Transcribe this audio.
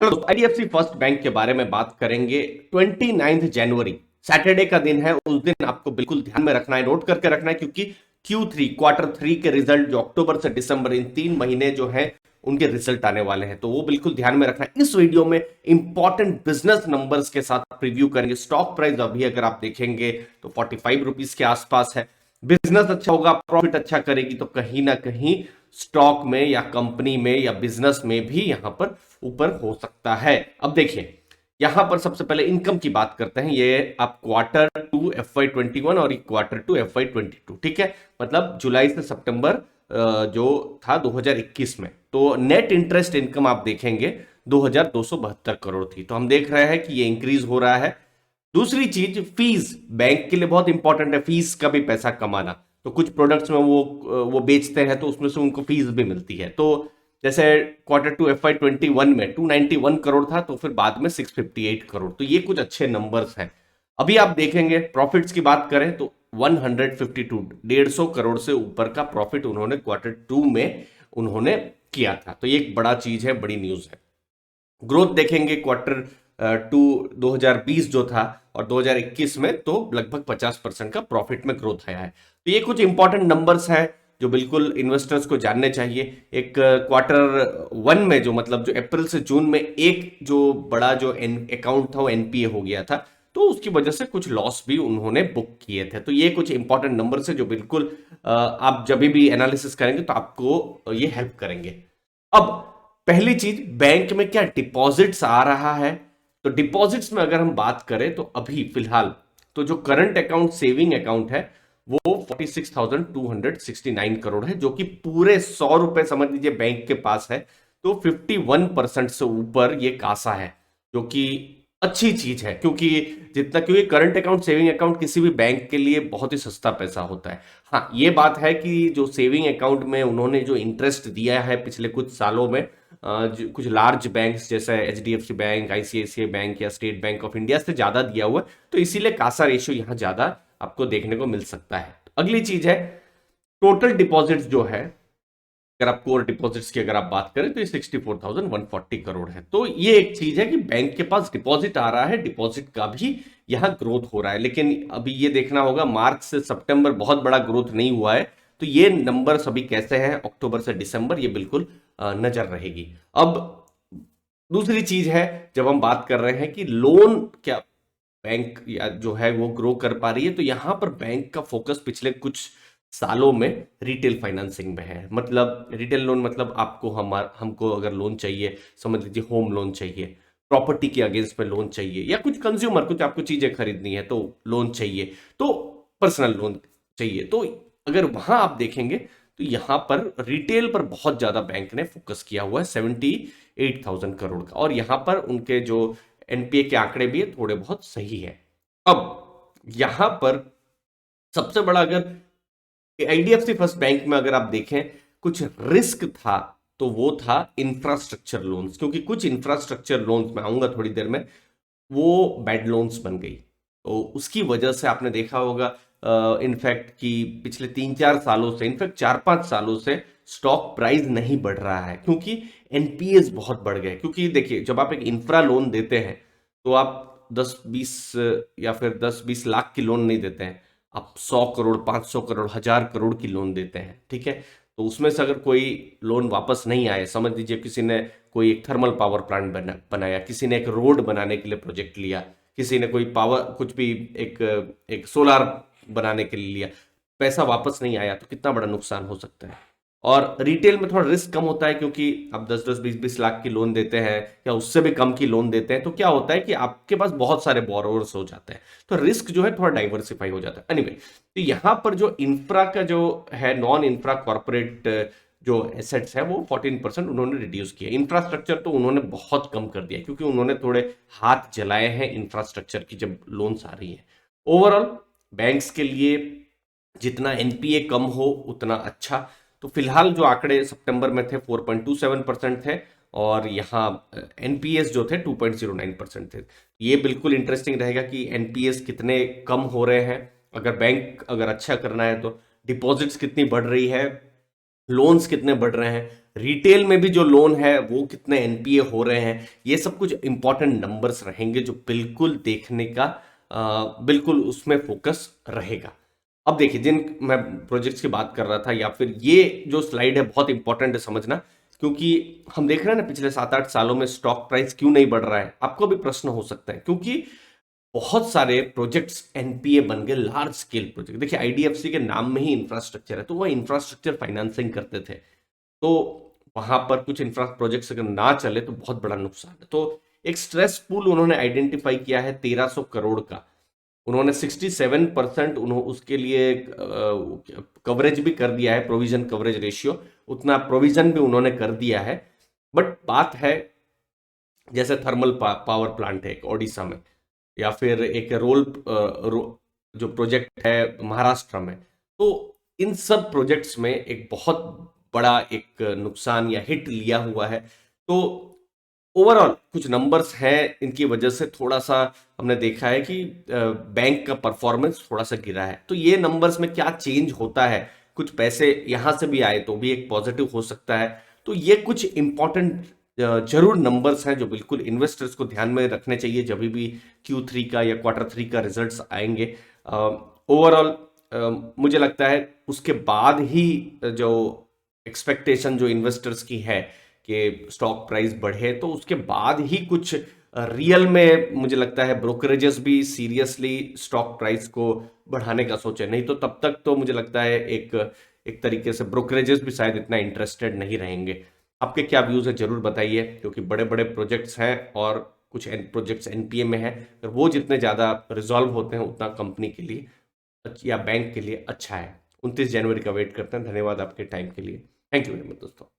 चलो IDFC first bank के बारे में बात करेंगे। 29 जनवरी सैटरडे का दिन है। उस दिन आपको बिल्कुल ध्यान में रखना है, नोट करके रखना है, क्योंकि Q3 क्वार्टर 3 के रिजल्ट जो अक्टूबर से दिसंबर इन 3 महीने जो है उनके रिजल्ट आने वाले हैं, तो वो बिल्कुल ध्यान में रखना है। इस वीडियो में इंपॉर्टेंट बिजनेस नंबर्स के साथ प्रीव्यू करेंगे। स्टॉक प्राइस अभी अगर आप देखेंगे तो 45 रुपीज के आसपास है। बिजनेस अच्छा होगा, प्रॉफिट अच्छा करेगी, तो कहीं ना कहीं स्टॉक में या कंपनी में या बिजनेस में भी यहां पर ऊपर हो सकता है। अब देखिए, यहां पर सबसे पहले इनकम की बात करते हैं। ये आप Q2 FY21 और Q2 FY22, ठीक है, मतलब जुलाई से सितंबर जो था 2021 में, तो नेट इंटरेस्ट इनकम आप देखेंगे 2272 करोड़ थी। तो हम देख रहे हैं कि ये इंक्रीज हो रहा है। दूसरी चीज, फीस बैंक के लिए बहुत इंपॉर्टेंट है, फीस का भी पैसा कमाना। तो कुछ प्रोडक्ट्स में वो बेचते हैं, तो उसमें से उनको फीस भी मिलती है। तो जैसे Q2 FY21 में 291 करोड़ था, तो फिर बाद में 658 करोड़। तो ये कुछ अच्छे नंबर्स हैं। अभी आप देखेंगे प्रॉफिट्स की बात करें तो 152, 150 करोड़ से ऊपर का प्रॉफिट उन्होंने Q2 में उन्होंने किया था। तो ये एक बड़ा चीज है, बड़ी न्यूज है। ग्रोथ देखेंगे Q2 2020 जो था और 2021 में, तो लगभग 50% का प्रॉफिट में ग्रोथ आया है। तो ये कुछ इंपॉर्टेंट नंबर्स हैं जो बिल्कुल इन्वेस्टर्स को जानने चाहिए। एक Q1 में जो, मतलब जो अप्रैल से जून में एक जो बड़ा जो अकाउंट था वो एनपीए हो गया था, तो उसकी वजह से कुछ लॉस भी उन्होंने बुक किए थे। तो ये कुछ इंपॉर्टेंट नंबर्स है जो बिल्कुल आप जब भी एनालिसिस करेंगे तो आपको ये हेल्प करेंगे। अब पहली चीज, बैंक में क्या डिपॉजिट्स आ रहा है? तो डिपॉजिट्स में अगर हम बात करें तो अभी फिलहाल तो जो करंट अकाउंट, सेविंग अकाउंट है, वो 46,269 करोड़ है, जो कि पूरे 100 रुपए समझ लीजिए बैंक के पास है। तो 51% से ऊपर ये कासा है, जो कि अच्छी चीज है, क्योंकि करंट अकाउंट, सेविंग अकाउंट किसी भी बैंक के लिए बहुत ही सस्ता पैसा होता है। हाँ, ये बात है कि जो सेविंग अकाउंट में उन्होंने जो इंटरेस्ट दिया है पिछले कुछ सालों में, कुछ लार्ज बैंक्स जैसे एचडीएफसी बैंक, आईसीआईसीआई बैंक या स्टेट बैंक ऑफ इंडिया से ज्यादा दिया हुआ है, तो इसीलिए कासा रेशियो यहां ज्यादा आपको देखने को मिल सकता है। अगली चीज है टोटल डिपॉजिट्स जो है। अगर आप कोर डिपॉजिट्स की अगर आप बात करें तो ये 64,140 करोड़ है। तो ये एक चीज है कि बैंक के पास डिपॉजिट आ रहा है, डिपॉजिट का भी यहां ग्रोथ हो रहा है। लेकिन अभी ये देखना होगा, मार्च से सितंबर बहुत बड़ा ग्रोथ नहीं हुआ है, तो ये नंबर अभी कैसे हैं अक्टूबर से दिसंबर, ये बिल्कुल नजर रहेगी। अब दूसरी चीज है, जब हम बात कर रहे हैं कि लोन क्या बैंक या जो है वो ग्रो कर पा रही है, तो यहां पर बैंक का फोकस पिछले कुछ सालों में रिटेल फाइनेंसिंग में है। मतलब रिटेल लोन, मतलब आपको हमको अगर लोन चाहिए, समझ लीजिए होम लोन चाहिए, प्रॉपर्टी के अगेंस्ट में लोन चाहिए, या कुछ कंज्यूमर, कुछ आपको चीजें खरीदनी है तो लोन चाहिए, तो पर्सनल लोन चाहिए, तो अगर वहां आप देखेंगे तो यहां पर रिटेल पर बहुत ज्यादा बैंक ने फोकस किया हुआ है, 78,000 करोड़ का। और यहां पर उनके जो एनपीए के आंकड़े भी है, थोड़े बहुत सही है। अब यहां पर सबसे बड़ा, अगर आईडीएफसी फर्स्ट बैंक में अगर आप देखें कुछ रिस्क था, तो वो था इंफ्रास्ट्रक्चर लोन्स, क्योंकि कुछ इंफ्रास्ट्रक्चर लोन्स में आऊंगा थोड़ी देर में, वो बैड लोन्स बन गई। तो उसकी वजह से आपने देखा होगा इनफैक्ट कि पिछले 3-4 सालों से, इनफैक्ट 4-5 सालों से स्टॉक प्राइस नहीं बढ़ रहा है, क्योंकि एनपीएस बहुत बढ़ गए। क्योंकि देखिए, जब आप एक इंफ्रा लोन देते हैं तो आप 10-20 या फिर 10-20 लाख की लोन नहीं देते हैं, आप 100 करोड़, 500 करोड़, 1000 करोड़ की लोन देते हैं, ठीक है। तो उसमें से अगर कोई लोन वापस नहीं आए, समझ लीजिए किसी ने कोई एक थर्मल पावर प्लांट बनाया, किसी ने एक रोड बनाने के लिए प्रोजेक्ट लिया, किसी ने कोई पावर कुछ भी, एक एक सोलार बनाने के लिए लिया, पैसा वापस नहीं आया, तो कितना बड़ा नुकसान हो सकता है। और रिटेल में थोड़ा रिस्क कम होता है, क्योंकि आप 10-10, 20-20 लाख की लोन देते हैं या उससे भी कम की लोन देते हैं, तो क्या होता है कि आपके पास बहुत सारे बोरोवर्स हो जाते हैं, तो रिस्क जो है थोड़ा डाइवर्सिफाई हो जाता है। एनीवे, तो यहां पर जो इंफ्रा का जो है, नॉन इंफ्रा कॉर्पोरेट जो एसेट्स है, वो 14% उन्होंने रिड्यूस किया। इंफ्रास्ट्रक्चर तो उन्होंने बहुत कम कर दिया, क्योंकि उन्होंने थोड़े हाथ जलाए हैं इंफ्रास्ट्रक्चर की जब लोन्स आ रही है। ओवरऑल बैंक्स के लिए जितना एनपीए कम हो उतना अच्छा। तो फिलहाल जो आंकड़े सितंबर में थे 4.27% थे, और यहाँ एनपीएस जो थे 2.09% थे। ये बिल्कुल इंटरेस्टिंग रहेगा कि एनपीएस कितने कम हो रहे हैं, अगर बैंक अगर अच्छा करना है तो डिपॉजिट्स कितनी बढ़ रही है, लोन्स कितने बढ़ रहे हैं, रिटेल में भी जो लोन है वो कितने एनपीए हो रहे हैं, ये सब कुछ इंपॉर्टेंट नंबर्स रहेंगे जो बिल्कुल देखने का बिल्कुल उसमें फोकस रहेगा। अब देखिए, जिन मैं प्रोजेक्ट्स की बात कर रहा था, या फिर ये जो स्लाइड है बहुत इंपॉर्टेंट है समझना, क्योंकि हम देख रहे हैं ना पिछले 7-8 सालों में स्टॉक प्राइस क्यों नहीं बढ़ रहा है। आपको भी प्रश्न हो सकता है, क्योंकि बहुत सारे प्रोजेक्ट्स एनपीए बन गए, लार्ज स्केल प्रोजेक्ट। देखिए आईडीएफसी के नाम में ही इंफ्रास्ट्रक्चर है, तो वह इंफ्रास्ट्रक्चर फाइनेंसिंग करते थे, तो वहां पर कुछ इंफ्रा प्रोजेक्ट्स अगर ना चले तो बहुत बड़ा नुकसान है। तो एक स्ट्रेस पूल उन्होंने आइडेंटिफाई किया है 1300 करोड़ का। उन्होंने 67% उसके लिए कवरेज भी कर दिया है, प्रोविजन कवरेज रेशियो, उतना प्रोविजन भी उन्होंने कर दिया है। बट बात है, जैसे थर्मल पावर प्लांट है एक ओडिशा में, या फिर एक जो प्रोजेक्ट है महाराष्ट्र में, तो इन सब प्रोजेक्ट्स में एक बहुत बड़ा एक नुकसान या हिट लिया हुआ है। तो ओवरऑल कुछ नंबर्स हैं, इनकी वजह से थोड़ा सा हमने देखा है कि बैंक का परफॉर्मेंस थोड़ा सा गिरा है। तो ये नंबर्स में क्या चेंज होता है, कुछ पैसे यहां से भी आए तो भी एक पॉजिटिव हो सकता है। तो ये कुछ इंपॉर्टेंट जरूर नंबर्स हैं जो बिल्कुल इन्वेस्टर्स को ध्यान में रखने चाहिए जब भी Q3 का या Q3 का रिजल्ट्स आएंगे। ओवरऑल मुझे लगता है उसके बाद ही जो एक्सपेक्टेशन जो इन्वेस्टर्स की है कि स्टॉक प्राइस बढ़े, तो उसके बाद ही कुछ रियल में मुझे लगता है ब्रोकरेजेस भी सीरियसली स्टॉक प्राइस को बढ़ाने का सोचे। नहीं तो तब तक तो मुझे लगता है एक एक तरीके से ब्रोकरेजेस भी शायद इतना इंटरेस्टेड नहीं रहेंगे। आपके क्या व्यूज है जरूर बताइए, क्योंकि बड़े बड़े प्रोजेक्ट्स हैं और कुछ प्रोजेक्ट्स एनपीए में है, वो जितने ज्यादा रिजॉल्व होते हैं उतना कंपनी के लिए या बैंक के लिए अच्छा है। 29 जनवरी का वेट करते हैं। धन्यवाद आपके टाइम के लिए। थैंक यू वेरी मच दोस्तों।